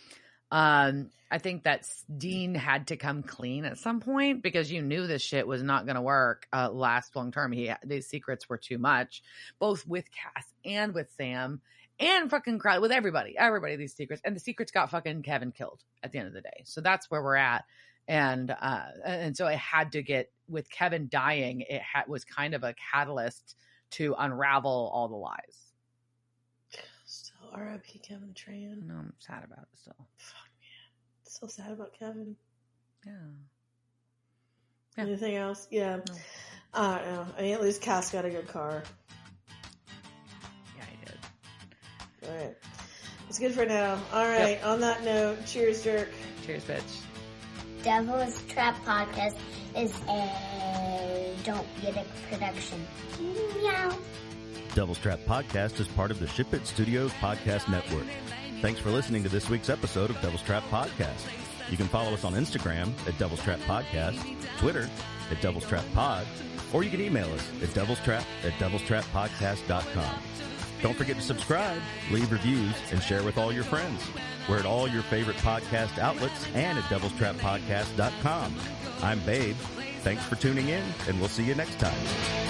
I think that Dean had to come clean at some point because you knew this shit was not going to work last long term. These secrets were too much, both with Cass and with Sam and fucking Crowley, with everybody, these secrets. And the secrets got fucking Kevin killed at the end of the day. So that's where we're at. And so it had to get, with Kevin dying, it was kind of a catalyst to unravel all the lies. Still R.I.P. Kevin Tran. No, I'm sad about it still. Fuck, man. So sad about Kevin. Yeah. Anything else? Yeah. No. I don't know. I mean, at least Cass got a good car. Yeah, he did. All right. It's good for now. All right. Yep. On that note, cheers, jerk. Cheers, bitch. Devil's Trap Podcast is a Don't Get It production. Meow. Devil's Trap Podcast is part of the Ship It Studios podcast network. Thanks for listening to this week's episode of Devil's Trap Podcast. You can follow us on Instagram at Devil's Trap Podcast, Twitter at Devil's Trap Pod, or you can email us at devilstrap@devilstrappodcast.com. Don't forget to subscribe, leave reviews, and share with all your friends. We're at all your favorite podcast outlets and at devilstrappodcast.com. I'm Babe. Thanks for tuning in, and we'll see you next time.